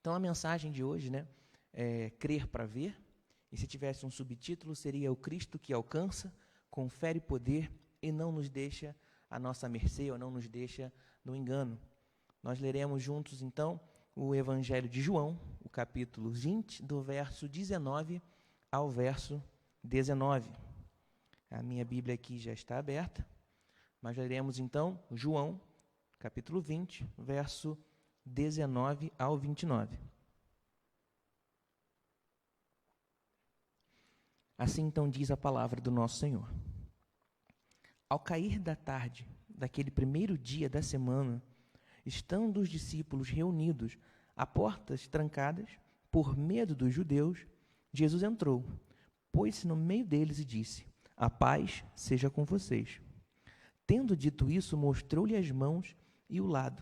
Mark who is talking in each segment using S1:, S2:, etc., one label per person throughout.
S1: Então, a mensagem de hoje, né, é crer para ver, e se tivesse um subtítulo, seria o Cristo que alcança, confere poder e não nos deixa à nossa mercê, ou não nos deixa no engano. Nós leremos juntos, então, o Evangelho de João, o capítulo 20, do verso 19 ao verso 19. A minha Bíblia aqui já está aberta, mas leremos, então, João, capítulo 20, verso 19 ao 29. Assim, então, diz a palavra do nosso Senhor. Ao cair da tarde, daquele primeiro dia da semana, estando os discípulos reunidos a portas trancadas, por medo dos judeus, Jesus entrou, pôs-se no meio deles e disse: a paz seja com vocês. Tendo dito isso, mostrou-lhe as mãos e o lado.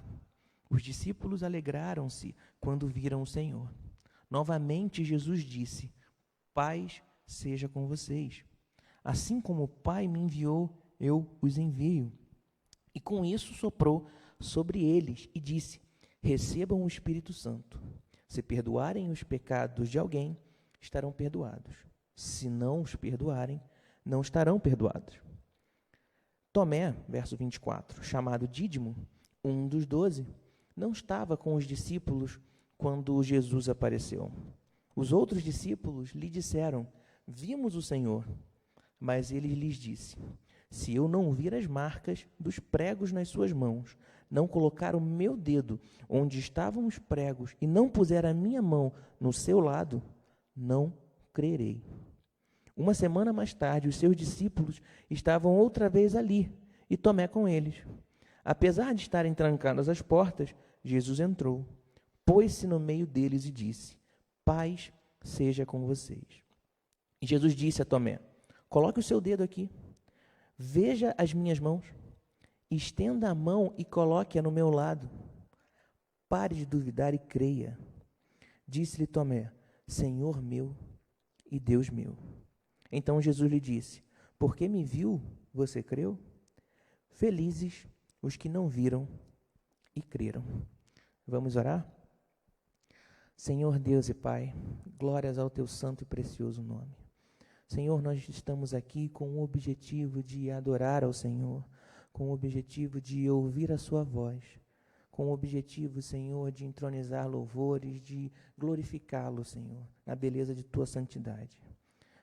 S1: Os discípulos alegraram-se quando viram o Senhor. Novamente Jesus disse: paz seja com vocês. Assim como o Pai me enviou, eu os envio. E com isso soprou sobre eles e disse: recebam o Espírito Santo. Se perdoarem os pecados de alguém, estarão perdoados. Se não os perdoarem, não estarão perdoados. Tomé, verso 24, chamado Dídimo, um dos 12, não estava com os discípulos quando Jesus apareceu. Os outros discípulos lhe disseram: vimos o Senhor. Mas ele lhes disse: se eu não vir as marcas dos pregos nas suas mãos, não colocar o meu dedo onde estavam os pregos e não puser a minha mão no seu lado, não crerei. Uma semana mais tarde, os seus discípulos estavam outra vez ali, e Tomé com eles. Apesar de estarem trancadas as portas, Jesus entrou, pôs-se no meio deles e disse: paz seja com vocês. E Jesus disse a Tomé: coloque o seu dedo aqui, veja as minhas mãos, estenda a mão e coloque-a no meu lado. Pare de duvidar e creia. Disse-lhe Tomé: Senhor meu e Deus meu. Então Jesus lhe disse: porque me viu, você creu? Felizes os que não viram e creram. Vamos orar? Senhor Deus e Pai, glórias ao teu santo e precioso nome. Senhor, nós estamos aqui com o objetivo de adorar ao Senhor, com o objetivo de ouvir a sua voz, com o objetivo, Senhor, de entronizar louvores, de glorificá-lo, Senhor, na beleza de tua santidade.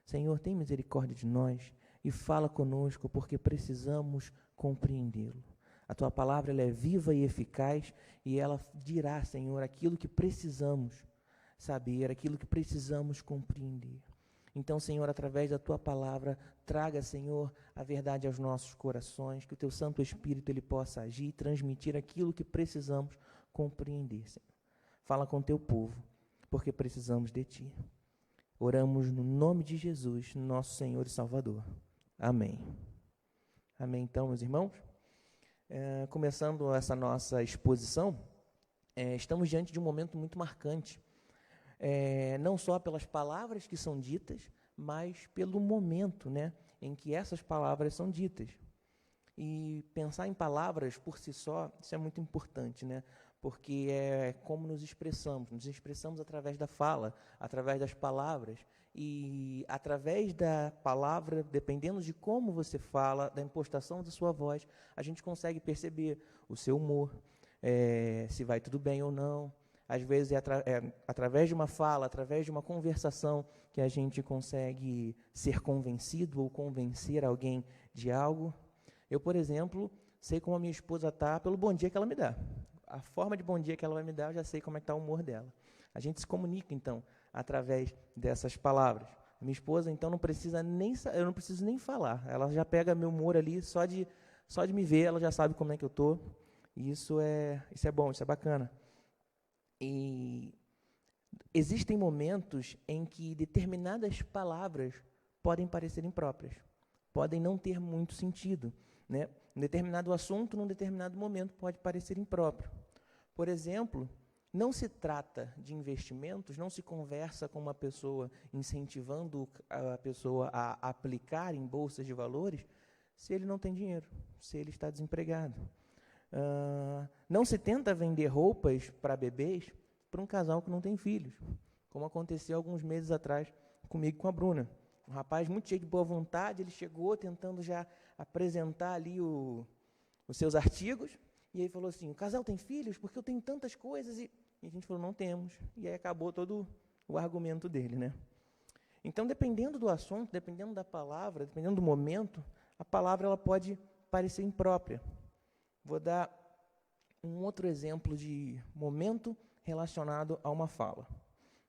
S1: Senhor, tem misericórdia de nós e fala conosco, porque precisamos compreendê-lo. A tua palavra ela é viva e eficaz e ela dirá, Senhor, aquilo que precisamos saber, aquilo que precisamos compreender. Então, Senhor, através da tua palavra, traga, Senhor, a verdade aos nossos corações, que o teu Santo Espírito ele possa agir e transmitir aquilo que precisamos compreender, Senhor. Fala com o teu povo, porque precisamos de ti. Oramos no nome de Jesus, nosso Senhor e Salvador. Amém. Amém, então, meus irmãos. Começando essa nossa exposição, estamos diante de um momento muito marcante. Não só pelas palavras que são ditas, mas pelo momento, né, em que essas palavras são ditas. E pensar em palavras por si só, isso é muito importante, né, porque é como nos expressamos através da fala, através das palavras, e através da palavra, dependendo de como você fala, da impostação da sua voz, a gente consegue perceber o seu humor, se vai tudo bem ou não. Às vezes é através de uma fala, através de uma conversação, que a gente consegue ser convencido ou convencer alguém de algo. Eu, por exemplo, sei como a minha esposa está pelo bom dia que ela me dá. A forma de bom dia que ela vai me dar, eu já sei como é que está o humor dela. A gente se comunica, então, através dessas palavras. A minha esposa, então, eu não preciso nem falar. Ela já pega meu humor ali, só de me ver, ela já sabe como é que eu estou. E isso é bom, isso é bacana. E existem momentos em que determinadas palavras podem parecer impróprias, podem não ter muito sentido, né? Um determinado assunto, num determinado momento, pode parecer impróprio. Por exemplo, não se trata de investimentos, não se conversa com uma pessoa incentivando a pessoa a aplicar em bolsas de valores se ele não tem dinheiro, se ele está desempregado. Não se tenta vender roupas para bebês para um casal que não tem filhos, como aconteceu alguns meses atrás comigo e com a Bruna. Um rapaz muito cheio de boa vontade, ele chegou tentando já apresentar ali os seus artigos, e aí falou assim, o casal tem filhos? Porque eu tenho tantas coisas, e a gente falou, não temos, e aí acabou todo o argumento dele, né? Então, dependendo do assunto, dependendo da palavra, dependendo do momento, a palavra ela pode parecer imprópria. Vou dar um outro exemplo de momento relacionado a uma fala,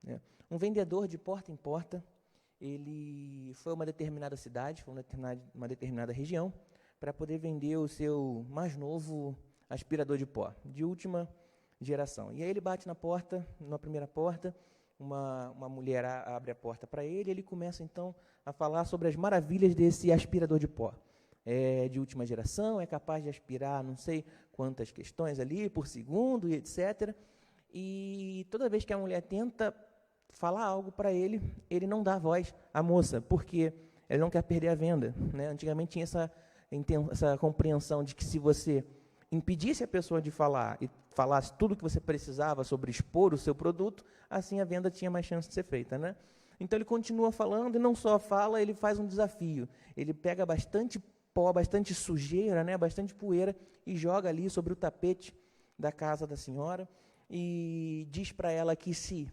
S1: né? Um vendedor de porta em porta, ele foi a uma determinada cidade, foi uma determinada região, para poder vender o seu mais novo aspirador de pó, de última geração. E aí ele bate na porta, na primeira porta, uma mulher abre a porta para ele, e ele começa então a falar sobre as maravilhas desse aspirador de pó. É de última geração, é capaz de aspirar não sei quantas questões ali por segundo, e etc. E toda vez que a mulher tenta falar algo para ele, ele não dá voz à moça, porque ele não quer perder a venda, né? Antigamente tinha essa compreensão de que se você impedisse a pessoa de falar e falasse tudo o que você precisava sobre expor o seu produto, assim a venda tinha mais chance de ser feita, né? Então ele continua falando e não só fala, ele faz um desafio. Ele pega bastante pó, bastante sujeira, né, bastante poeira e joga ali sobre o tapete da casa da senhora e diz para ela que se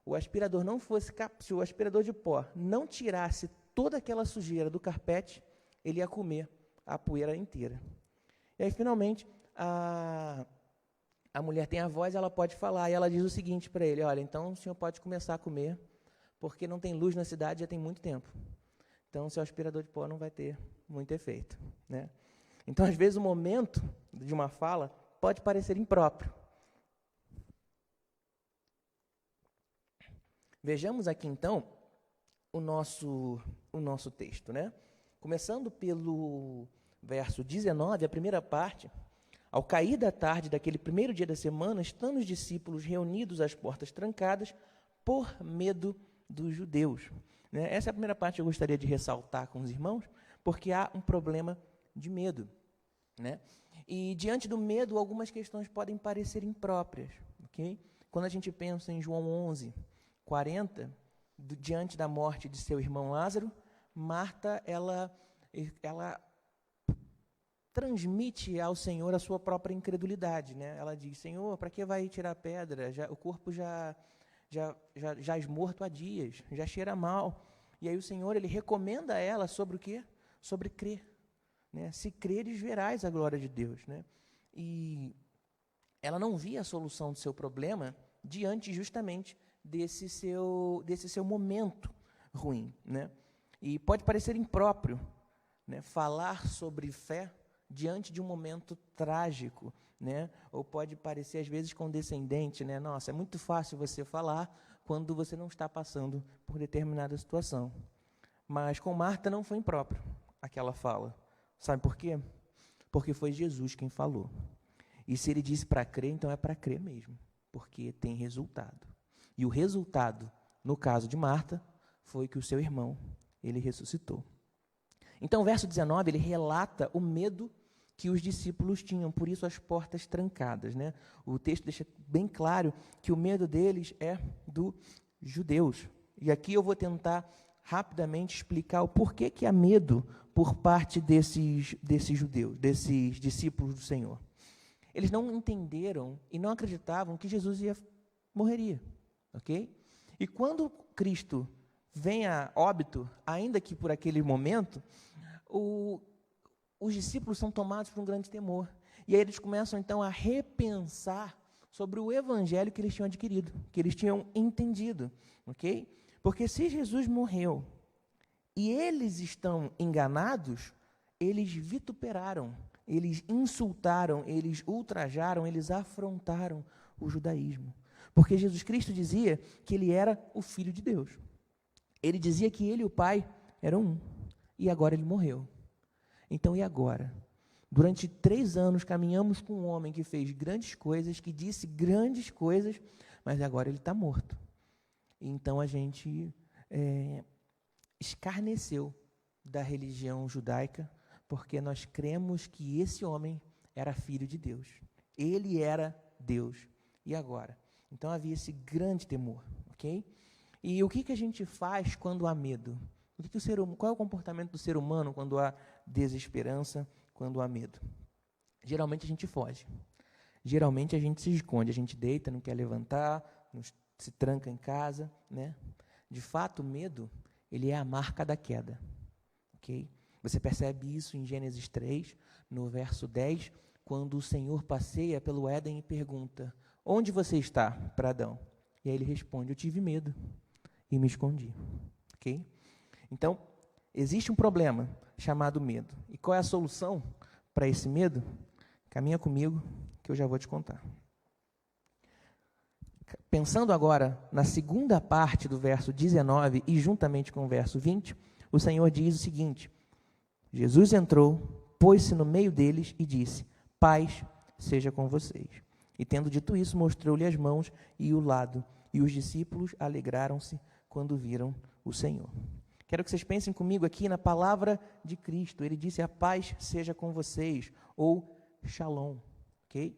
S1: o aspirador não fosse se o aspirador de pó não tirasse toda aquela sujeira do carpete, ele ia comer a poeira inteira. E aí, finalmente, a mulher tem a voz, ela pode falar, e ela diz o seguinte para ele, olha, então o senhor pode começar a comer, porque não tem luz na cidade já tem muito tempo. Então, o seu aspirador de pó não vai ter muito efeito, né? Então, às vezes, o momento de uma fala pode parecer impróprio. Vejamos aqui, então, o nosso texto, né? Começando pelo verso 19, a primeira parte, ao cair da tarde daquele primeiro dia da semana, estando os discípulos reunidos às portas trancadas, por medo dos judeus. Né? Essa é a primeira parte que eu gostaria de ressaltar com os irmãos, porque há um problema de medo, né? E diante do medo, algumas questões podem parecer impróprias, ok? Quando a gente pensa em João 11, 40, diante da morte de seu irmão Lázaro, Marta, ela transmite ao Senhor a sua própria incredulidade, né? Ela diz, Senhor, para que vai tirar a pedra? O corpo já morto há dias, já cheira mal. E aí o Senhor, ele recomenda a ela sobre o quê? Sobre crer, né? Se creres, verás a glória de Deus, né? E ela não via a solução do seu problema diante justamente desse seu momento ruim, né? E pode parecer impróprio, né, falar sobre fé diante de um momento trágico, né? Ou pode parecer às vezes condescendente, né? Nossa, é muito fácil você falar quando você não está passando por determinada situação. Mas com Marta não foi impróprio aquela fala. Sabe por quê? Porque foi Jesus quem falou. E se ele disse para crer, então é para crer mesmo, porque tem resultado. E o resultado, no caso de Marta, foi que o seu irmão, ele ressuscitou. Então, o verso 19, ele relata o medo que os discípulos tinham, por isso as portas trancadas, né? O texto deixa bem claro que o medo deles é dos judeus. E aqui eu vou tentar rapidamente explicar o porquê que há medo por parte desses judeus, desses discípulos do Senhor. Eles não entenderam e não acreditavam que Jesus morreria, ok? E quando Cristo vem a óbito, ainda que por aquele momento, os discípulos são tomados por um grande temor. E aí eles começam, então, a repensar sobre o evangelho que eles tinham adquirido, que eles tinham entendido, ok? Porque se Jesus morreu e eles estão enganados, eles vituperaram, eles insultaram, eles ultrajaram, eles afrontaram o judaísmo. Porque Jesus Cristo dizia que ele era o Filho de Deus. Ele dizia que ele e o Pai eram um. E agora ele morreu. Então, e agora? Durante 3 anos caminhamos com um homem que fez grandes coisas, que disse grandes coisas, mas agora ele está morto. Então a gente escarneceu da religião judaica, porque nós cremos que esse homem era filho de Deus. Ele era Deus. E agora? Então havia esse grande temor, ok? E o que a gente faz quando há medo? Qual é o comportamento do ser humano quando há desesperança, quando há medo? Geralmente a gente foge. Geralmente a gente se esconde, a gente deita, não quer levantar, se tranca em casa, né? De fato, o medo, ele é a marca da queda, ok? Você percebe isso em Gênesis 3, no verso 10, quando o Senhor passeia pelo Éden e pergunta: onde você está, para Adão? E aí ele responde: eu tive medo e me escondi, ok? Então, existe um problema chamado medo. E qual é a solução para esse medo? Caminha comigo, que eu já vou te contar. Pensando agora na segunda parte do verso 19 e juntamente com o verso 20, o Senhor diz o seguinte: Jesus entrou, pôs-se no meio deles e disse: paz seja com vocês. E tendo dito isso, mostrou-lhe as mãos e o lado, e os discípulos alegraram-se quando viram o Senhor. Quero que vocês pensem comigo aqui na palavra de Cristo. Ele disse: a paz seja com vocês, ou shalom, ok?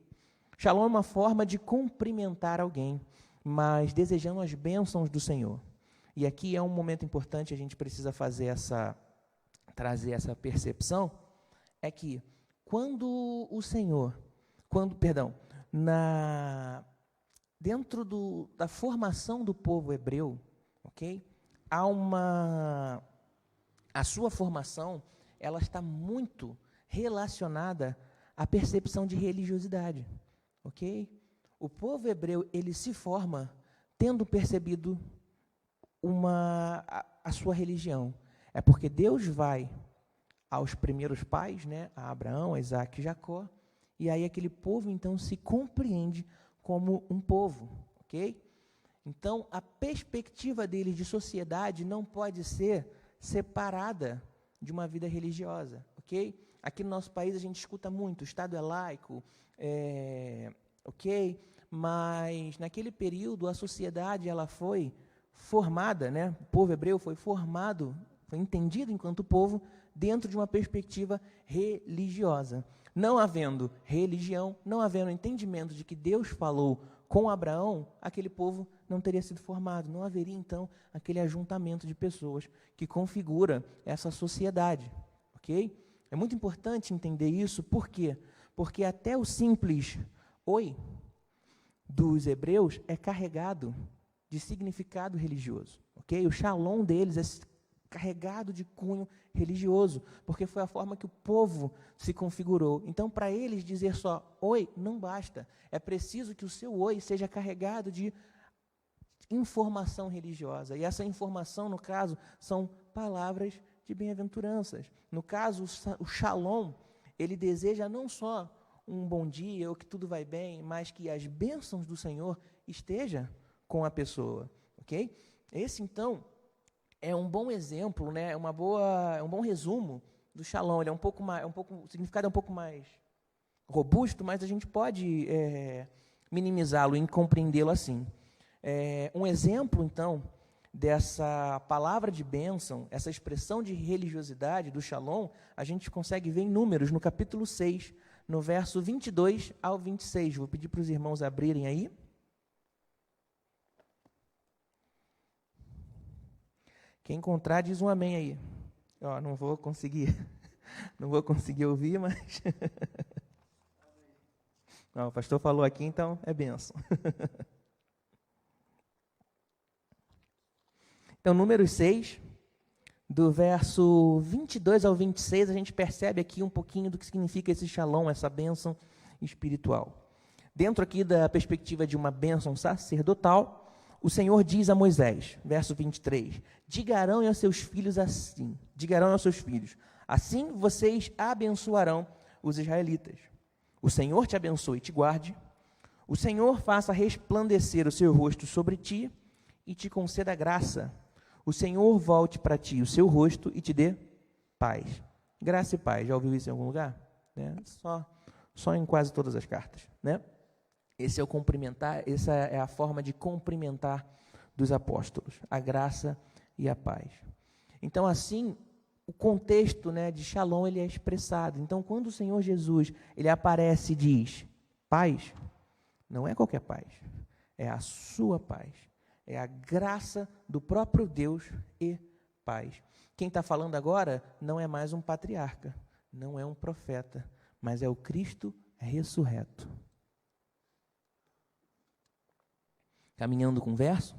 S1: Shalom é uma forma de cumprimentar alguém, mas desejando as bênçãos do Senhor. E aqui é um momento importante, a gente precisa trazer essa percepção, é que quando o Senhor, dentro da formação do povo hebreu, ok? A sua formação, ela está muito relacionada à percepção de religiosidade, ok? O povo hebreu, ele se forma tendo percebido a sua religião. É porque Deus vai aos primeiros pais, né, a Abraão, a Isaac e Jacó, e aí aquele povo, então, se compreende como um povo, ok? Então, a perspectiva deles de sociedade não pode ser separada de uma vida religiosa, ok? Aqui no nosso país a gente escuta muito, o Estado é laico, ok? Mas naquele período a sociedade ela foi formada, né? O povo hebreu foi formado, foi entendido enquanto povo dentro de uma perspectiva religiosa. Não havendo religião, não havendo entendimento de que Deus falou com Abraão, aquele povo não teria sido formado. Não haveria, então, aquele ajuntamento de pessoas que configura essa sociedade, ok? É muito importante entender isso, por quê? Porque até o simples oi dos hebreus é carregado de significado religioso, ok? O shalom deles é carregado de cunho religioso, porque foi a forma que o povo se configurou. Então, para eles, dizer só oi não basta. É preciso que o seu oi seja carregado de informação religiosa. E essa informação, no caso, são palavras de bem-aventuranças. No caso, o shalom, ele deseja não só um bom dia ou que tudo vai bem, mas que as bênçãos do Senhor estejam com a pessoa, ok? Esse, então, é um bom exemplo, né? É um bom resumo do shalom. Ele o significado é um pouco mais robusto, mas a gente pode minimizá-lo e compreendê-lo assim. Um exemplo, então, dessa palavra de bênção, essa expressão de religiosidade do shalom, a gente consegue ver em Números, no capítulo 6, no verso 22 ao 26. Vou pedir para os irmãos abrirem aí. Quem encontrar, diz um amém aí. Ó, não vou conseguir ouvir, mas... Não, o pastor falou aqui, então é bênção. Então, Números 6, do verso 22 ao 26, a gente percebe aqui um pouquinho do que significa esse shalom, essa bênção espiritual. Dentro aqui da perspectiva de uma bênção sacerdotal, o Senhor diz a Moisés, verso 23, digarão aos seus filhos, assim vocês abençoarão os israelitas. O Senhor te abençoe e te guarde, o Senhor faça resplandecer o seu rosto sobre ti e te conceda graça. O Senhor volte para ti o seu rosto e te dê paz. Graça e paz, já ouviu isso em algum lugar? Né? Só em quase todas as cartas, né? Essa é a forma de cumprimentar dos apóstolos, a graça e a paz. Então, assim, o contexto, né, de shalom ele é expressado. Então, quando o Senhor Jesus ele aparece e diz paz, não é qualquer paz, é a sua paz. É a graça do próprio Deus e paz. Quem está falando agora não é mais um patriarca, não é um profeta, mas é o Cristo ressurreto. Caminhando com o verso,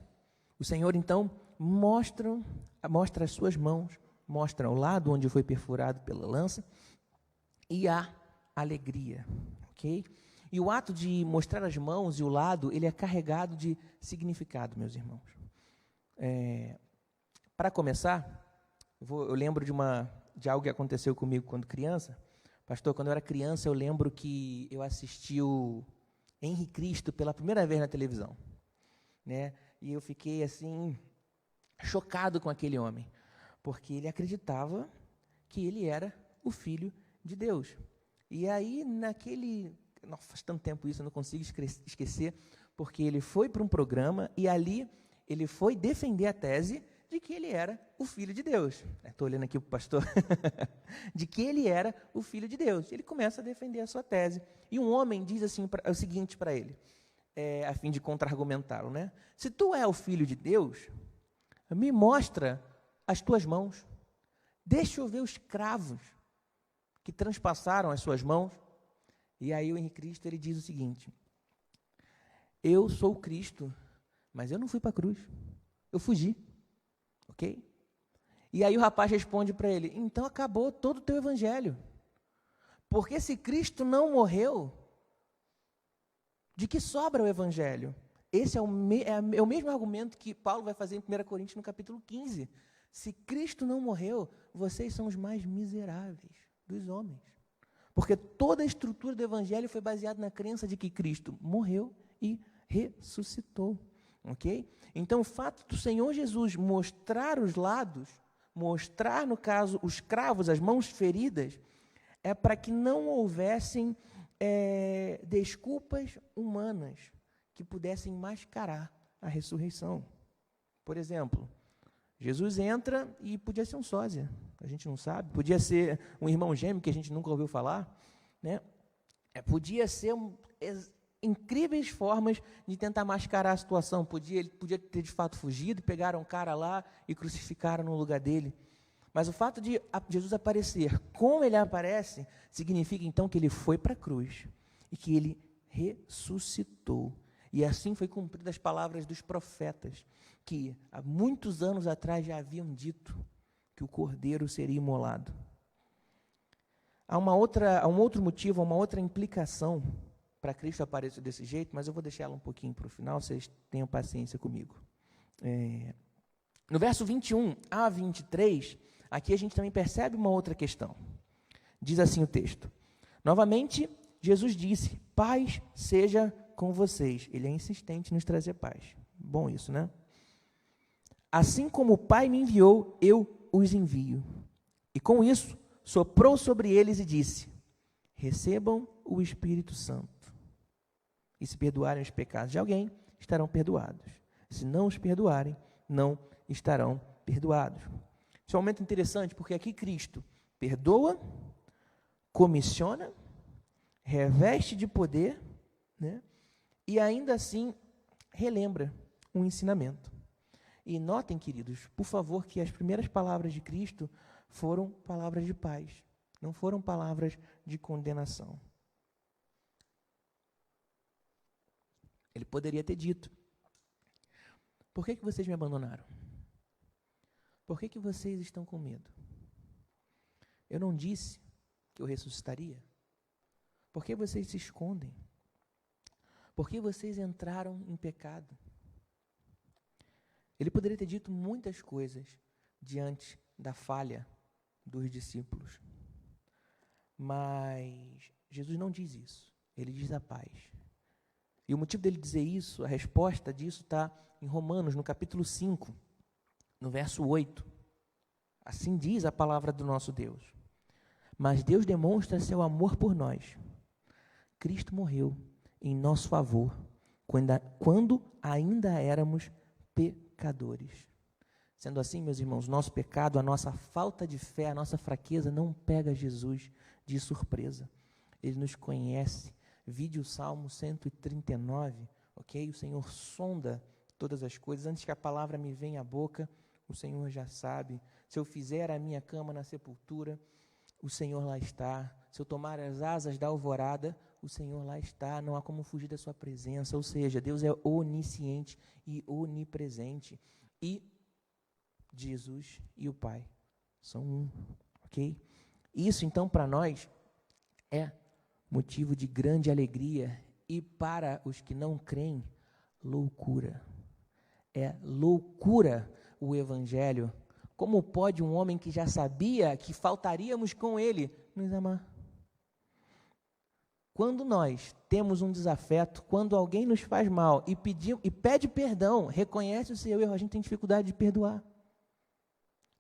S1: o Senhor então mostra as suas mãos, mostra o lado onde foi perfurado pela lança e a alegria, ok? E o ato de mostrar as mãos e o lado, ele é carregado de significado, meus irmãos. Para começar, eu lembro de algo que aconteceu comigo quando criança. Pastor, quando eu era criança, eu lembro que eu assisti o Henri Cristo pela primeira vez na televisão, né? E eu fiquei, assim, chocado com aquele homem, porque ele acreditava que ele era o Filho de Deus. E aí, nossa, faz tanto tempo isso, eu não consigo esquecer, porque ele foi para um programa e ali ele foi defender a tese de que ele era o Filho de Deus. Estou olhando aqui para o pastor. De que ele era o Filho de Deus. Ele começa a defender a sua tese. E um homem diz assim, o seguinte para ele, a fim de contra-argumentá-lo, né? Se tu é o Filho de Deus, me mostra as tuas mãos. Deixa eu ver os cravos que transpassaram as suas mãos. E aí o Henri Cristo, ele diz o seguinte: eu sou o Cristo, mas eu não fui para a cruz, eu fugi, ok? E aí o rapaz responde para ele: então acabou todo o teu evangelho, porque se Cristo não morreu, de que sobra o evangelho? Esse é o mesmo argumento que Paulo vai fazer em 1 Coríntios no capítulo 15. Se Cristo não morreu, vocês são os mais miseráveis dos homens. Porque toda a estrutura do evangelho foi baseada na crença de que Cristo morreu e ressuscitou, ok? Então, o fato do Senhor Jesus mostrar os lados, mostrar, no caso, os cravos, as mãos feridas, é para que não houvessem desculpas humanas que pudessem mascarar a ressurreição. Por exemplo, Jesus entra e podia ser um sósia, a gente não sabe, podia ser um irmão gêmeo que a gente nunca ouviu falar, né? Podia ser incríveis formas de tentar mascarar a situação. Ele podia ter de fato fugido, pegaram um cara lá e crucificaram no lugar dele. Mas o fato de Jesus aparecer como ele aparece, significa então que ele foi para a cruz e que ele ressuscitou. E assim foi cumpridas as palavras dos profetas, que há muitos anos atrás já haviam dito que o cordeiro seria imolado. Há um outro motivo, uma outra implicação para Cristo aparecer desse jeito, mas eu vou deixar ela um pouquinho para o final, vocês tenham paciência comigo. No verso 21 a 23, aqui a gente também percebe uma outra questão. Diz assim o texto: novamente, Jesus disse: paz seja com vocês. Ele é insistente em nos trazer paz. Bom isso, né? Assim como o Pai me enviou, eu os envio. E com isso, soprou sobre eles e disse: recebam o Espírito Santo. E se perdoarem os pecados de alguém, estarão perdoados. Se não os perdoarem, não estarão perdoados. Isso é um momento interessante, porque aqui Cristo perdoa, comissiona, reveste de poder, né? E ainda assim relembra um ensinamento. E notem, queridos, por favor, que as primeiras palavras de Cristo foram palavras de paz, não foram palavras de condenação. Ele poderia ter dito: por que vocês me abandonaram? Por que vocês estão com medo? Eu não disse que eu ressuscitaria? Por que vocês se escondem? Por que vocês entraram em pecado? Ele poderia ter dito muitas coisas diante da falha dos discípulos. Mas Jesus não diz isso. Ele diz a paz. E o motivo dele dizer isso, a resposta disso está em Romanos, no capítulo 5, no verso 8. Assim diz a palavra do nosso Deus: mas Deus demonstra seu amor por nós. Cristo morreu em nosso favor, quando ainda éramos pecadores. Sendo assim, meus irmãos, nosso pecado, a nossa falta de fé, a nossa fraqueza não pega Jesus de surpresa. Ele nos conhece. Vide o Salmo 139, ok? O Senhor sonda todas as coisas. Antes que a palavra me venha à boca, o Senhor já sabe. Se eu fizer a minha cama na sepultura, o Senhor lá está. Se eu tomar as asas da alvorada, o Senhor lá está. Não há como fugir da sua presença. Ou seja, Deus é onisciente e onipresente. E Jesus e o Pai são um, ok? Isso, então, para nós, é motivo de grande alegria. E para os que não creem, loucura. É loucura o Evangelho. Como pode um homem que já sabia que faltaríamos com ele nos amar? Quando nós temos um desafeto, quando alguém nos faz mal e pede perdão, reconhece o seu erro, a gente tem dificuldade de perdoar.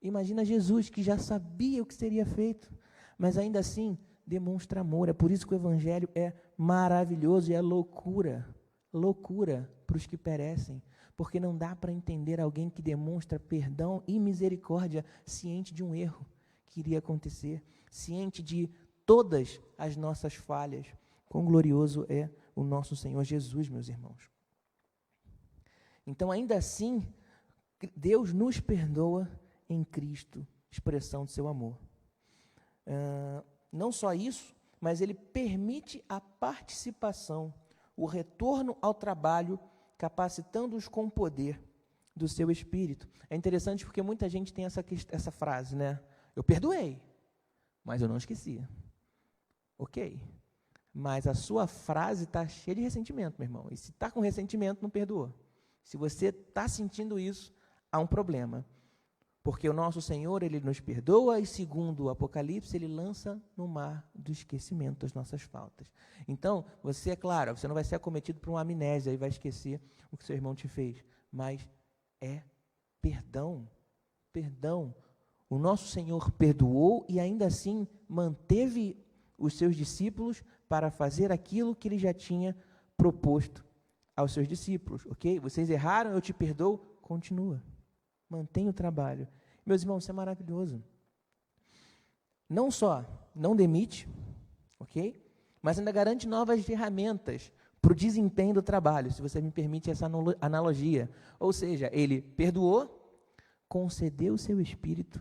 S1: Imagina Jesus, que já sabia o que seria feito, mas ainda assim demonstra amor. É por isso que o Evangelho é maravilhoso e é loucura. Loucura para os que perecem. Porque não dá para entender alguém que demonstra perdão e misericórdia ciente de um erro que iria acontecer, ciente de todas as nossas falhas. Quão glorioso é o nosso Senhor Jesus, meus irmãos. Então, ainda assim, Deus nos perdoa em Cristo, expressão de seu amor. Não só isso, mas Ele permite a participação, o retorno ao trabalho, capacitando-os com o poder do seu Espírito. É interessante porque muita gente tem essa frase, né? Eu perdoei, mas eu não esqueci. Ok, mas a sua frase está cheia de ressentimento, meu irmão. E se está com ressentimento, não perdoou. Se você está sentindo isso, há um problema. Porque o nosso Senhor, Ele nos perdoa e, segundo o Apocalipse, Ele lança no mar do esquecimento as nossas faltas. Então, você, é claro, você não vai ser acometido por uma amnésia e vai esquecer o que seu irmão te fez. Mas é perdão. Perdão. O nosso Senhor perdoou e ainda assim manteve os seus discípulos para fazer aquilo que Ele já tinha proposto aos seus discípulos. Ok? Vocês erraram, eu te perdoo. Continua. Mantenha o trabalho. Meus irmãos, isso é maravilhoso. Não só não demite, ok? Mas ainda garante novas ferramentas para o desempenho do trabalho, se você me permite essa analogia. Ou seja, Ele perdoou, concedeu o seu Espírito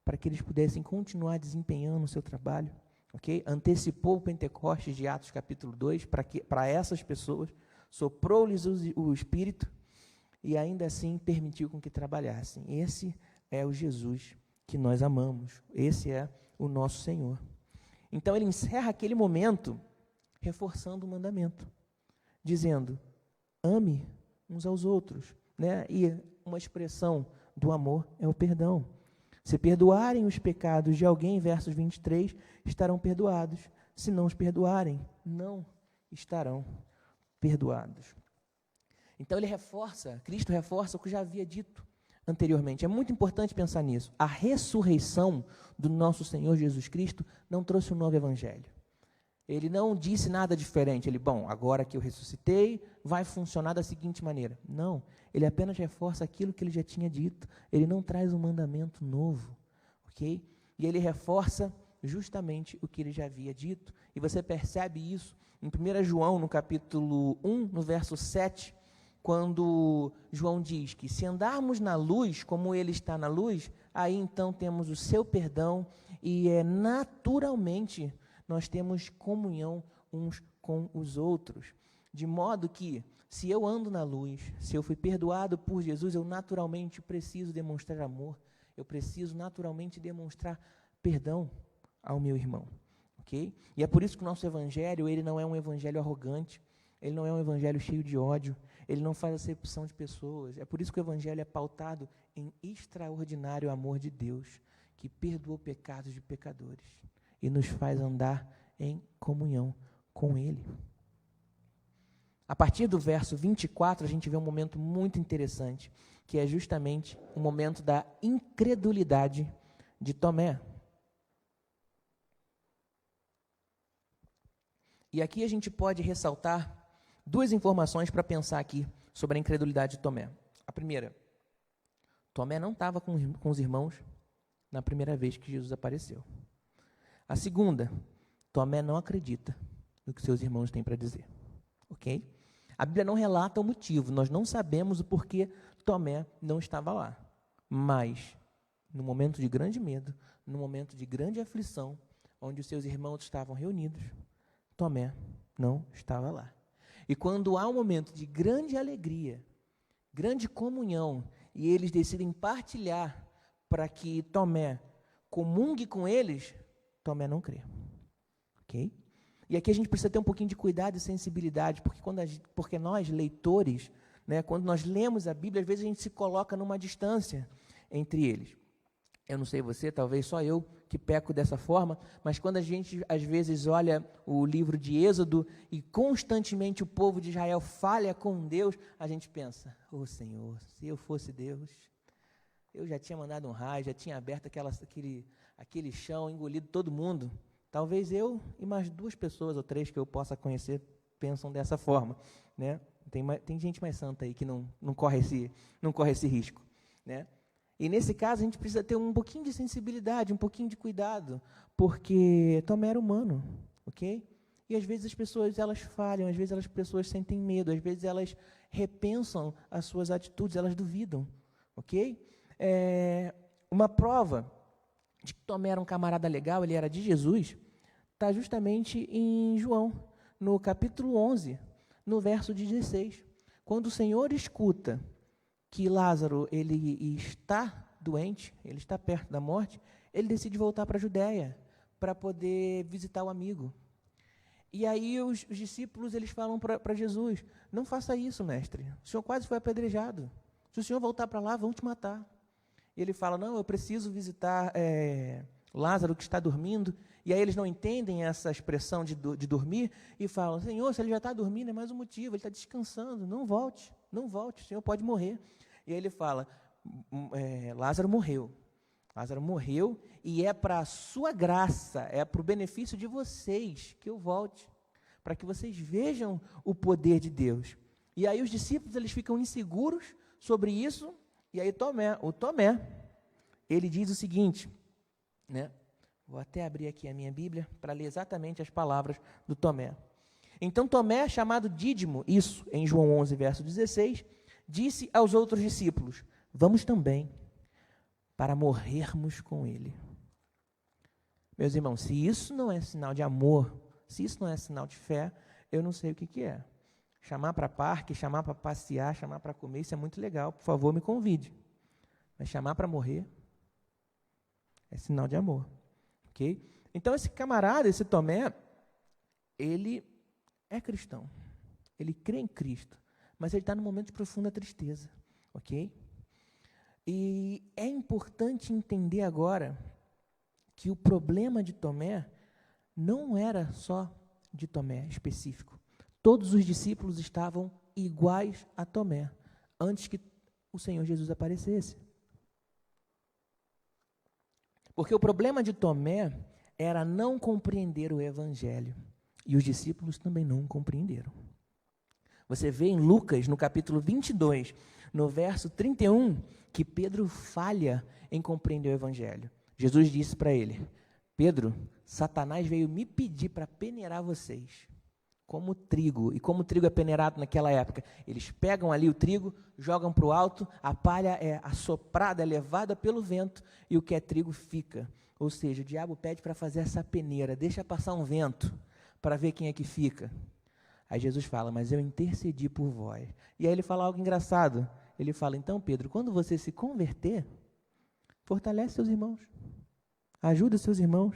S1: para que eles pudessem continuar desempenhando o seu trabalho, ok? Antecipou o Pentecostes de Atos capítulo 2 para essas pessoas, soprou-lhes o Espírito, e ainda assim permitiu com que trabalhassem. Esse é o Jesus que nós amamos. Esse é o nosso Senhor. Então ele encerra aquele momento reforçando o mandamento, dizendo, ame uns aos outros, né? E uma expressão do amor é o perdão. Se perdoarem os pecados de alguém, versos 23, estarão perdoados. Se não os perdoarem, não estarão perdoados. Então Cristo reforça o que já havia dito anteriormente. É muito importante pensar nisso. A ressurreição do nosso Senhor Jesus Cristo não trouxe um novo evangelho. Ele não disse nada diferente. Agora que eu ressuscitei, vai funcionar da seguinte maneira. Não, ele apenas reforça aquilo que ele já tinha dito. Ele não traz um mandamento novo, ok? E ele reforça justamente o que ele já havia dito. E você percebe isso em 1 João, no capítulo 1, no verso 7, quando João diz que se andarmos na luz, como ele está na luz, aí então temos o seu perdão e naturalmente nós temos comunhão uns com os outros. De modo que, se eu ando na luz, se eu fui perdoado por Jesus, eu naturalmente preciso demonstrar amor, eu preciso naturalmente demonstrar perdão ao meu irmão. Ok? E é por isso que o nosso evangelho, ele não é um evangelho arrogante, ele não é um evangelho cheio de ódio, ele não faz acepção de pessoas. É por isso que o evangelho é pautado em extraordinário amor de Deus, que perdoou pecados de pecadores e nos faz andar em comunhão com Ele. A partir do verso 24, a gente vê um momento muito interessante, que é justamente o momento da incredulidade de Tomé. E aqui a gente pode ressaltar duas informações para pensar aqui sobre a incredulidade de Tomé. A primeira, Tomé não estava com os irmãos na primeira vez que Jesus apareceu. A segunda, Tomé não acredita no que seus irmãos têm para dizer. Ok? A Bíblia não relata o motivo, nós não sabemos o porquê Tomé não estava lá. Mas, no momento de grande medo, no momento de grande aflição, onde os seus irmãos estavam reunidos, Tomé não estava lá. E quando há um momento de grande alegria, grande comunhão, e eles decidem partilhar para que Tomé comungue com eles, Tomé não crê. Ok? E aqui a gente precisa ter um pouquinho de cuidado e sensibilidade, porque nós, leitores, né, quando nós lemos a Bíblia, às vezes a gente se coloca numa distância entre eles. Eu não sei você, talvez só eu que peco dessa forma, mas quando a gente, às vezes, olha o livro de Êxodo e constantemente o povo de Israel falha com Deus, a gente pensa, Senhor, se eu fosse Deus, eu já tinha mandado um raio, já tinha aberto aquele chão, engolido todo mundo. Talvez eu e mais 2 pessoas ou 3 que eu possa conhecer pensam dessa forma, né? Tem gente mais santa aí que não corre esse risco, né? E nesse caso a gente precisa ter um pouquinho de sensibilidade, um pouquinho de cuidado, porque Tomé era humano, ok? E às vezes as pessoas elas falham, às vezes as pessoas sentem medo, às vezes elas repensam as suas atitudes, elas duvidam, ok? Uma prova de que Tomé era um camarada legal, ele era de Jesus, está justamente em João, no capítulo 11, no verso 16. Quando o Senhor escuta que Lázaro ele está doente, ele está perto da morte, ele decide voltar para a Judéia, para poder visitar o amigo. E aí os discípulos eles falam para Jesus, não faça isso, mestre, o senhor quase foi apedrejado, se o senhor voltar para lá, vão te matar. E ele fala, não, eu preciso visitar Lázaro que está dormindo. E aí eles não entendem essa expressão de dormir e falam, Senhor, se ele já está dormindo, é mais um motivo, ele está descansando, não volte, o Senhor pode morrer. E aí ele fala, Lázaro morreu e é para a sua graça, é para o benefício de vocês que eu volte, para que vocês vejam o poder de Deus. E aí os discípulos eles ficam inseguros sobre isso. E aí Tomé, ele diz o seguinte, né? Vou até abrir aqui a minha Bíblia para ler exatamente as palavras do Tomé. Então Tomé, chamado Dídimo, isso em João 11, verso 16, disse aos outros discípulos, vamos também, para morrermos com ele. Meus irmãos, se isso não é sinal de amor, se isso não é sinal de fé, eu não sei o que é. Chamar para parque, chamar para passear, chamar para comer, isso é muito legal, por favor, me convide. Mas chamar para morrer é sinal de amor, ok? Então, esse camarada, esse Tomé, ele é cristão, ele crê em Cristo, mas ele está num momento de profunda tristeza, ok? E é importante entender agora que o problema de Tomé não era só de Tomé específico. Todos os discípulos estavam iguais a Tomé, antes que o Senhor Jesus aparecesse. Porque o problema de Tomé era não compreender o Evangelho, e os discípulos também não compreenderam. Você vê em Lucas, no capítulo 22, no verso 31, que Pedro falha em compreender o Evangelho. Jesus disse para ele, Pedro, Satanás veio me pedir para peneirar vocês, como trigo. E como o trigo é peneirado naquela época? Eles pegam ali o trigo, jogam para o alto, a palha é assoprada, é levada pelo vento, e o que é trigo fica. Ou seja, o diabo pede para fazer essa peneira, deixa passar um vento, para ver quem é que fica. Aí Jesus fala, mas eu intercedi por vós. E aí ele fala algo engraçado. Ele fala, então Pedro, quando você se converter, fortalece seus irmãos, ajuda seus irmãos.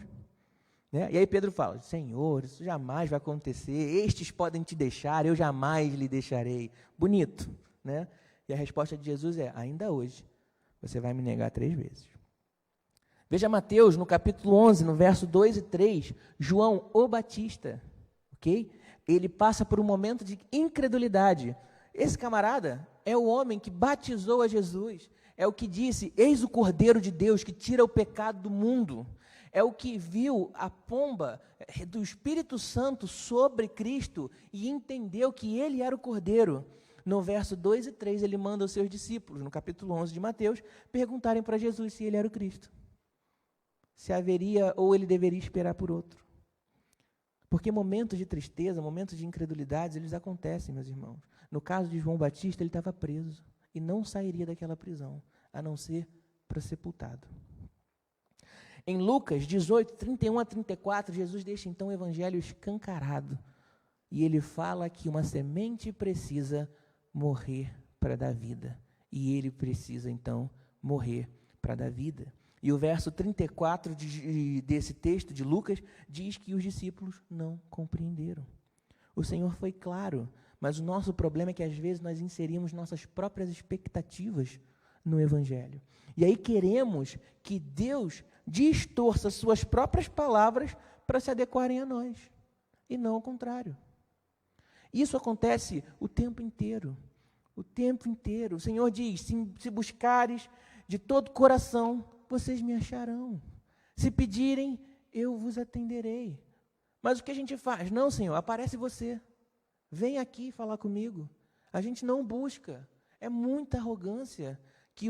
S1: Né? E aí Pedro fala, Senhor, isso jamais vai acontecer, estes podem te deixar, eu jamais lhe deixarei. Bonito, né? E a resposta de Jesus é, ainda hoje, você vai me negar 3 vezes. Veja Mateus, no capítulo 11, no verso 2 e 3, João o Batista, ok? Ele passa por um momento de incredulidade. Esse camarada é o homem que batizou a Jesus, é o que disse, eis o Cordeiro de Deus que tira o pecado do mundo. É o que viu a pomba do Espírito Santo sobre Cristo e entendeu que ele era o Cordeiro. No verso 2 e 3, ele manda os seus discípulos, no capítulo 11 de Mateus, perguntarem para Jesus se ele era o Cristo. Se haveria ou ele deveria esperar por outro. Porque momentos de tristeza, momentos de incredulidade, eles acontecem, meus irmãos. No caso de João Batista, ele estava preso e não sairia daquela prisão, a não ser para sepultado. Em Lucas 18, 31 a 34, Jesus deixa então o evangelho escancarado. E ele fala que uma semente precisa morrer para dar vida. E ele precisa então morrer para dar vida. E o verso 34 desse texto de Lucas diz que os discípulos não compreenderam. O Senhor foi claro, mas o nosso problema é que às vezes nós inserimos nossas próprias expectativas no evangelho. E aí queremos que Deus distorça suas próprias palavras para se adequarem a nós, e não ao contrário. Isso acontece o tempo inteiro, o tempo inteiro. O Senhor diz, se buscares de todo o coração, vocês me acharão. Se pedirem, eu vos atenderei. Mas o que a gente faz? Não, Senhor, aparece você. Vem aqui falar comigo. A gente não busca. É muita arrogância que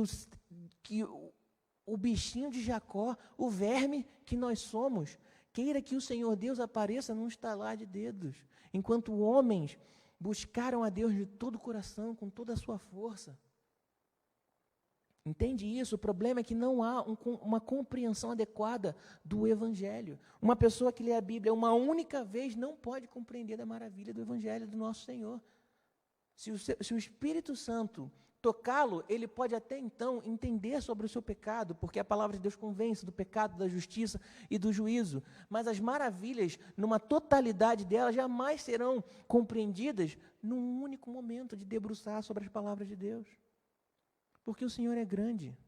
S1: o bichinho de Jacó, o verme que nós somos, queira que o Senhor Deus apareça num estalar de dedos, enquanto homens buscaram a Deus de todo o coração, com toda a sua força. Entende isso? O problema é que não há uma compreensão adequada do Evangelho. Uma pessoa que lê a Bíblia uma única vez não pode compreender da maravilha do Evangelho do nosso Senhor. Se o Espírito Santo tocá-lo, ele pode até então entender sobre o seu pecado, porque a palavra de Deus convence do pecado, da justiça e do juízo. Mas as maravilhas, numa totalidade delas, jamais serão compreendidas num único momento de debruçar sobre as palavras de Deus. Porque o Senhor é grande,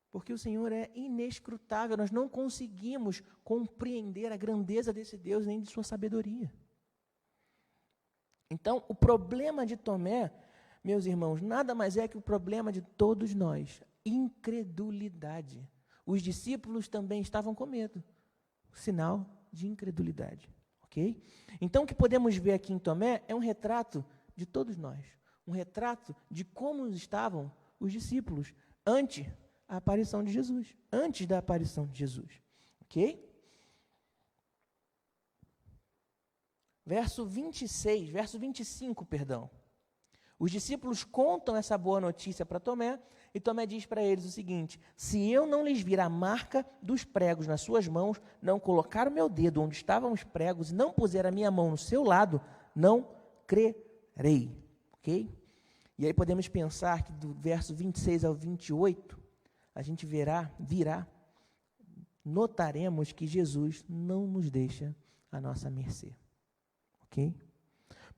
S1: porque o Senhor é inescrutável, nós não conseguimos compreender a grandeza desse Deus nem de sua sabedoria. Então, o problema de Tomé, meus irmãos, nada mais é que o problema de todos nós, incredulidade. Os discípulos também estavam com medo, sinal de incredulidade, ok? Então, o que podemos ver aqui em Tomé é um retrato de todos nós, um retrato de como estavam os discípulos antes da aparição de Jesus, ok? Verso 25, perdão. Os discípulos contam essa boa notícia para Tomé, e Tomé diz para eles o seguinte: se eu não lhes vir a marca dos pregos nas suas mãos, não colocar o meu dedo onde estavam os pregos e não puser a minha mão no seu lado, não crerei, ok? E aí podemos pensar que do verso 26 ao 28, a gente notaremos que Jesus não nos deixa à nossa mercê, ok?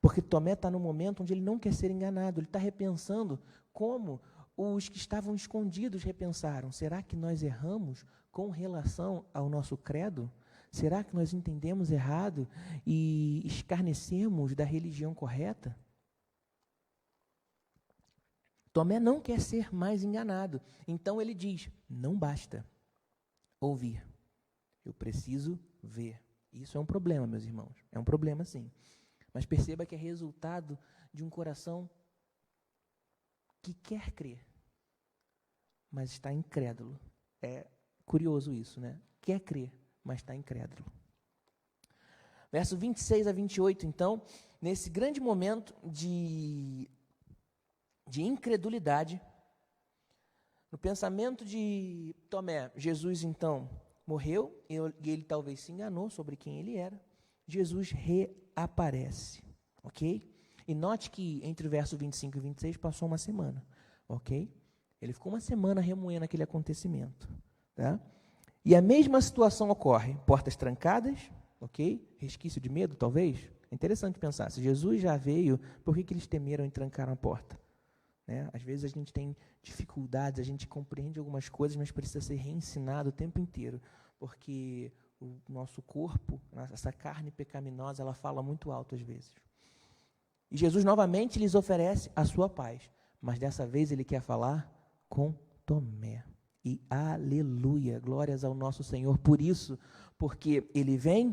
S1: Porque Tomé está no momento onde ele não quer ser enganado, ele está repensando como os que estavam escondidos repensaram. Será que nós erramos com relação ao nosso credo? Será que nós entendemos errado e escarnecemos da religião correta? Tomé não quer ser mais enganado, então ele diz, não basta ouvir, eu preciso ver. Isso é um problema, meus irmãos, é um problema sim. Mas perceba que é resultado de um coração que quer crer, mas está incrédulo. É curioso isso, né? Quer crer, mas está incrédulo. Verso 26 a 28, então, nesse grande momento de incredulidade, no pensamento de Tomé, Jesus então morreu, e ele talvez se enganou sobre quem ele era. Jesus reaparece, ok? E note que entre o verso 25 e 26 passou uma semana, ok? Ele ficou uma semana remoendo aquele acontecimento, tá? E a mesma situação ocorre, portas trancadas, ok? Resquício de medo, talvez. É interessante pensar, se Jesus já veio, por que eles temeram e trancaram a porta? Né? Às vezes a gente tem dificuldades, a gente compreende algumas coisas, mas precisa ser reensinado o tempo inteiro, porque o nosso corpo, essa carne pecaminosa, ela fala muito alto às vezes. E Jesus novamente lhes oferece a sua paz, mas dessa vez ele quer falar com Tomé. E aleluia, glórias ao nosso Senhor por isso, porque ele vem,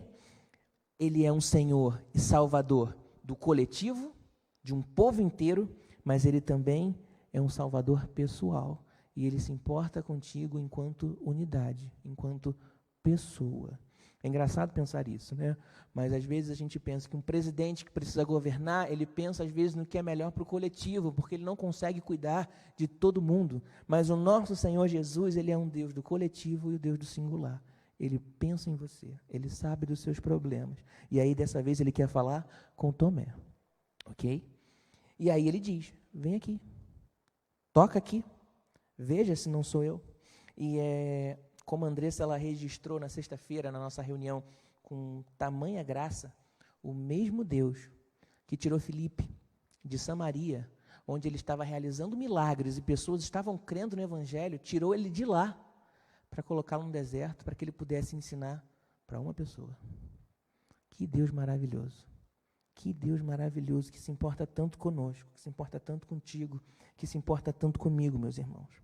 S1: ele é um Senhor e Salvador do coletivo, de um povo inteiro, mas ele também é um Salvador pessoal, e ele se importa contigo enquanto unidade, enquanto pessoa. É engraçado pensar isso, né? Mas às vezes a gente pensa que um presidente que precisa governar, ele pensa às vezes no que é melhor para o coletivo, porque ele não consegue cuidar de todo mundo. Mas o nosso Senhor Jesus, ele é um Deus do coletivo e o Deus do singular. Ele pensa em você, ele sabe dos seus problemas. E aí, dessa vez, ele quer falar com Tomé, ok? E aí ele diz, vem aqui, toca aqui, veja se não sou eu. E como a Andressa, ela registrou na sexta-feira, na nossa reunião, com tamanha graça, o mesmo Deus que tirou Filipe de Samaria, onde ele estava realizando milagres e pessoas estavam crendo no Evangelho, tirou ele de lá para colocá-lo no deserto, para que ele pudesse ensinar para uma pessoa. Que Deus maravilhoso. Que Deus maravilhoso, que se importa tanto conosco, que se importa tanto contigo, que se importa tanto comigo, meus irmãos.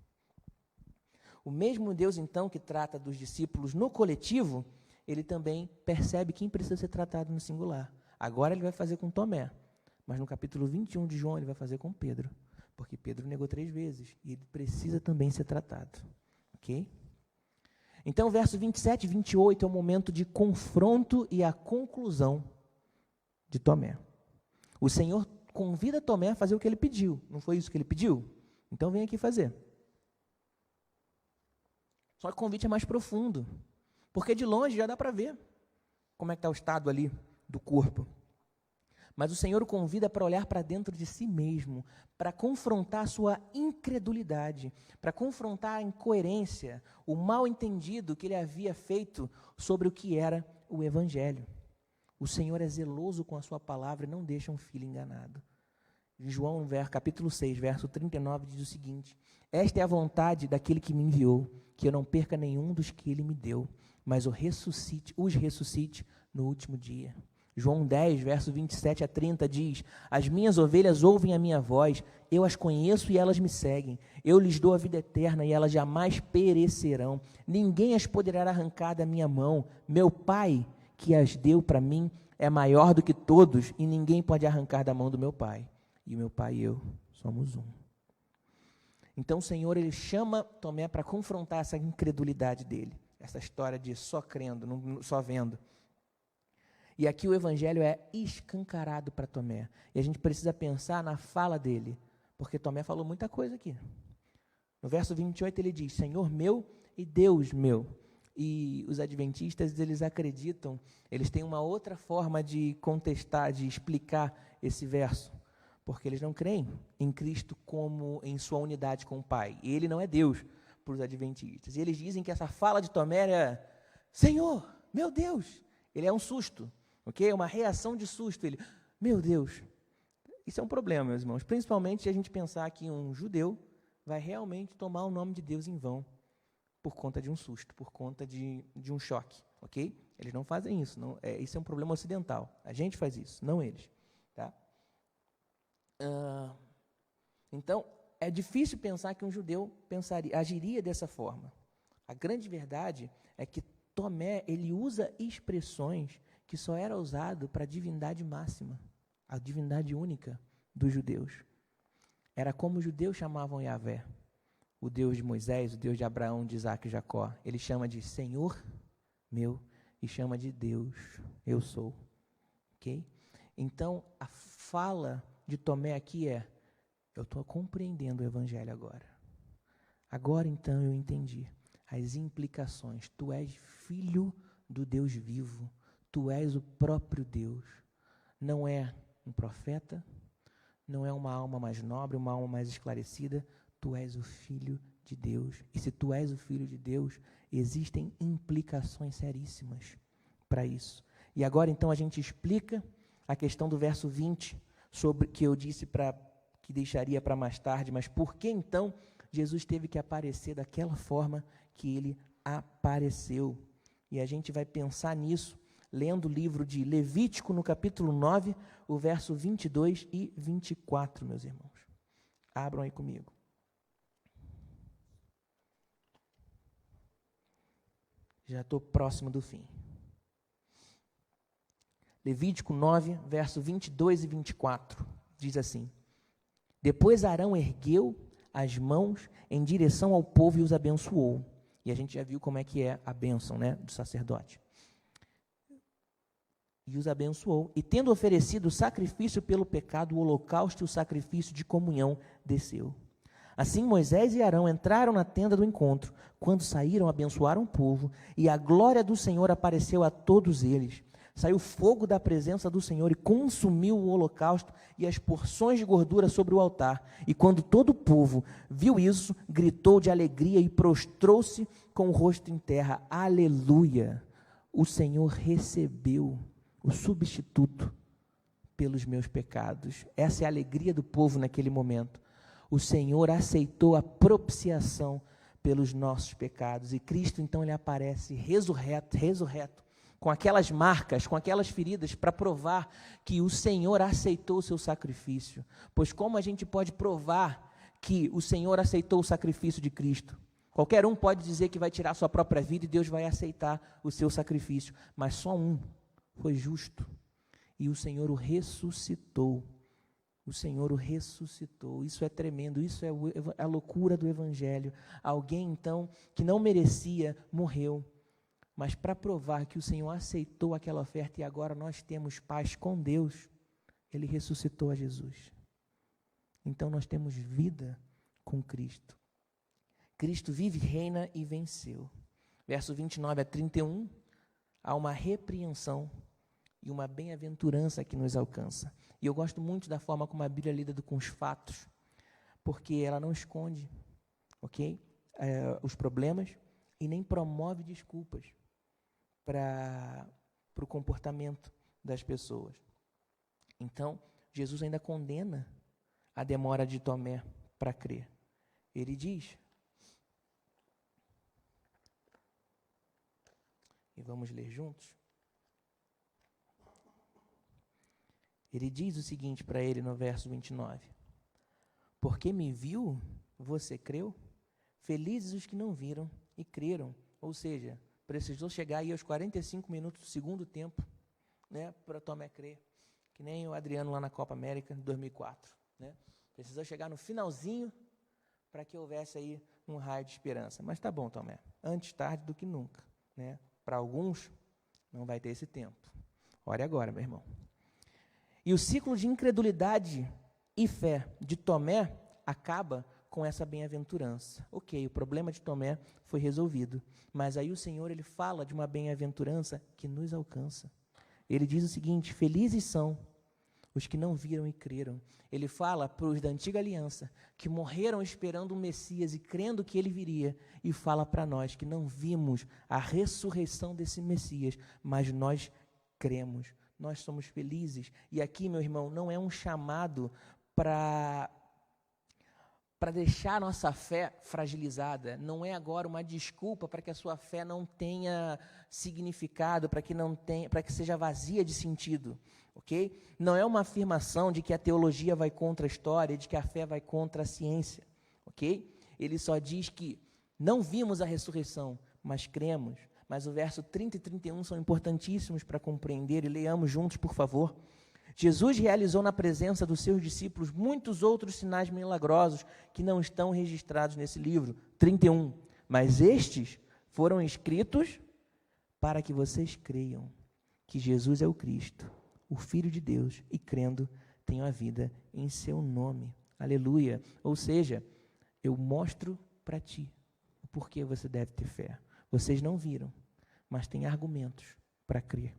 S1: O mesmo Deus, então, que trata dos discípulos no coletivo, ele também percebe quem precisa ser tratado no singular. Agora ele vai fazer com Tomé, mas no capítulo 21 de João ele vai fazer com Pedro, porque Pedro negou 3 vezes, e ele precisa também ser tratado. Ok? Então, verso 27 e 28 é o momento de confronto e a conclusão de Tomé. O Senhor convida Tomé a fazer o que ele pediu. Não foi isso que ele pediu? Então vem aqui fazer. Só que o convite é mais profundo, porque de longe já dá para ver como é que está o estado ali do corpo. Mas o Senhor o convida para olhar para dentro de si mesmo, para confrontar a sua incredulidade, para confrontar a incoerência, o mal entendido que ele havia feito sobre o que era o Evangelho. O Senhor é zeloso com a sua palavra e não deixa um filho enganado. Em João, capítulo 6, verso 39, diz o seguinte: esta é a vontade daquele que me enviou, que eu não perca nenhum dos que ele me deu, mas os ressuscite no último dia. João 10, verso 27 a 30 diz: as minhas ovelhas ouvem a minha voz, eu as conheço e elas me seguem. Eu lhes dou a vida eterna e elas jamais perecerão. Ninguém as poderá arrancar da minha mão. Meu Pai, que as deu para mim, é maior do que todos e ninguém pode arrancar da mão do meu Pai. E o meu Pai e eu somos um. Então o Senhor, ele chama Tomé para confrontar essa incredulidade dele, essa história de só crendo, não, só vendo. E aqui o Evangelho é escancarado para Tomé. E a gente precisa pensar na fala dele, porque Tomé falou muita coisa aqui. No verso 28 ele diz: Senhor meu e Deus meu. E os adventistas, eles acreditam, eles têm uma outra forma de contestar, de explicar esse verso, porque eles não creem em Cristo como em sua unidade com o Pai. E ele não é Deus para os adventistas. E eles dizem que essa fala de Tomé é: Senhor, meu Deus. Ele é um susto, ok? Uma reação de susto. Ele, meu Deus. Isso é um problema, meus irmãos. Principalmente se a gente pensar que um judeu vai realmente tomar o nome de Deus em vão, por conta de um susto, por conta de um choque, ok? Eles não fazem isso, não, isso é um problema ocidental. A gente faz isso, não eles. Tá? Então, é difícil pensar que um judeu agiria dessa forma. A grande verdade é que Tomé, ele usa expressões que só era usado para a divindade máxima, a divindade única dos judeus. Era como os judeus chamavam Yahvé. O Deus de Moisés, o Deus de Abraão, de Isaac e Jacó. Ele chama de Senhor meu e chama de Deus, eu sou. Ok? Então, a fala de Tomé aqui é: eu estou compreendendo o Evangelho agora. Agora, então, eu entendi as implicações. Tu és filho do Deus vivo. Tu és o próprio Deus. Não é um profeta, não é uma alma mais nobre, uma alma mais esclarecida. Tu és o Filho de Deus. E se tu és o Filho de Deus, existem implicações seríssimas para isso. E agora, então, a gente explica a questão do verso 20, sobre que eu disse que deixaria para mais tarde, mas por que, então, Jesus teve que aparecer daquela forma que ele apareceu? E a gente vai pensar nisso, lendo o livro de Levítico, no capítulo 9, o verso 22 e 24, meus irmãos. Abram aí comigo. Já estou próximo do fim. Levítico 9, verso 22 e 24, diz assim: depois Arão ergueu as mãos em direção ao povo e os abençoou. E a gente já viu como é que é a bênção, né, do sacerdote. E os abençoou. E tendo oferecido o sacrifício pelo pecado, o holocausto e o sacrifício de comunhão, desceu. Assim Moisés e Arão entraram na tenda do encontro. Quando saíram, abençoaram o povo, e a glória do Senhor apareceu a todos eles. Saiu fogo da presença do Senhor e consumiu o holocausto e as porções de gordura sobre o altar. E quando todo o povo viu isso, gritou de alegria e prostrou-se com o rosto em terra. Aleluia! O Senhor recebeu o substituto pelos meus pecados. Essa é a alegria do povo naquele momento. O Senhor aceitou a propiciação pelos nossos pecados. E Cristo, então, ele aparece ressurreto, com aquelas marcas, com aquelas feridas, para provar que o Senhor aceitou o seu sacrifício. Pois como a gente pode provar que o Senhor aceitou o sacrifício de Cristo? Qualquer um pode dizer que vai tirar a sua própria vida e Deus vai aceitar o seu sacrifício. Mas só um foi justo, e o Senhor o ressuscitou. O Senhor o ressuscitou. Isso é tremendo, isso é a loucura do Evangelho. Alguém, então, que não merecia, morreu, mas para provar que o Senhor aceitou aquela oferta e agora nós temos paz com Deus, Ele ressuscitou a Jesus. Então nós temos vida com Cristo. Cristo vive, reina e venceu. Verso 29 a 31, há uma repreensão e uma bem-aventurança que nos alcança. E eu gosto muito da forma como a Bíblia lida com os fatos, porque ela não esconde, os problemas e nem promove desculpas para o comportamento das pessoas. Então, Jesus ainda condena a demora de Tomé para crer. Ele diz, e vamos ler juntos, ele diz o seguinte para ele no verso 29, porque me viu, você creu? Felizes os que não viram e creram. Ou seja, precisou chegar aí aos 45 minutos do segundo tempo, né, para Tomé crer, que nem o Adriano lá na Copa América de 2004, né? Precisou chegar no finalzinho para que houvesse aí um raio de esperança. Mas tá bom, Tomé, antes tarde do que nunca, né? Para alguns não vai ter esse tempo. Ore agora, meu irmão. E o ciclo de incredulidade e fé de Tomé acaba com essa bem-aventurança. Ok, o problema de Tomé foi resolvido, mas aí o Senhor, ele fala de uma bem-aventurança que nos alcança. Ele diz o seguinte, felizes são os que não viram e creram. Ele fala para os da antiga aliança, que morreram esperando o Messias e crendo que ele viria, e fala para nós que não vimos a ressurreição desse Messias, mas nós cremos, nós somos felizes. E aqui, meu irmão, não é um chamado para deixar a nossa fé fragilizada, não é agora uma desculpa para que a sua fé não tenha significado, para que seja vazia de sentido, ok? Não é uma afirmação de que a teologia vai contra a história, de que a fé vai contra a ciência, ok? Ele só diz que não vimos a ressurreição, mas cremos. Mas o verso 30 e 31 são importantíssimos para compreender, e leiamos juntos, por favor. Jesus realizou na presença dos seus discípulos muitos outros sinais milagrosos que não estão registrados nesse livro. 31. Mas estes foram escritos para que vocês creiam que Jesus é o Cristo, o Filho de Deus, e crendo, tenham a vida em seu nome. Aleluia. Ou seja, eu mostro para ti o porquê você deve ter fé. Vocês não viram, mas têm argumentos para crer.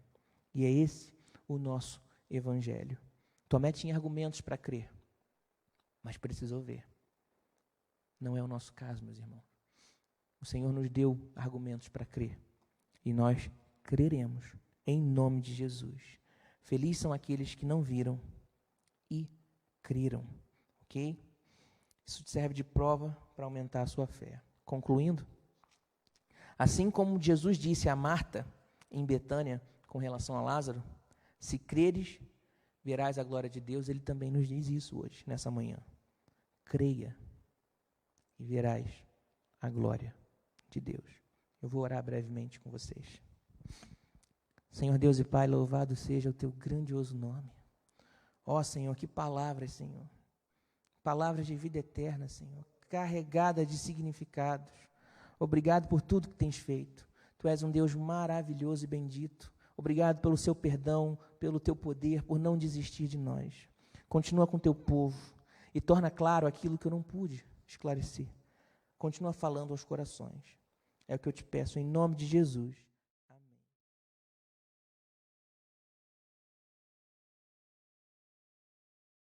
S1: E é esse o nosso Evangelho. Tomé tinha argumentos para crer, mas precisou ver. Não é o nosso caso, meus irmãos. O Senhor nos deu argumentos para crer, e nós creremos em nome de Jesus. Felizes são aqueles que não viram e creram, ok? Isso serve de prova para aumentar a sua fé. Concluindo, assim como Jesus disse a Marta em Betânia com relação a Lázaro, se creres, verás a glória de Deus. Ele também nos diz isso hoje, nessa manhã. Creia e verás a glória de Deus. Eu vou orar brevemente com vocês. Senhor Deus e Pai, louvado seja o teu grandioso nome. Ó Senhor, que palavras, Senhor. Palavras de vida eterna, Senhor, carregadas de significados. Obrigado por tudo que tens feito. Tu és um Deus maravilhoso e bendito. Obrigado pelo seu perdão, pelo teu poder, por não desistir de nós. Continua com o teu povo e torna claro aquilo que eu não pude esclarecer. Continua falando aos corações. É o que eu te peço em nome de Jesus.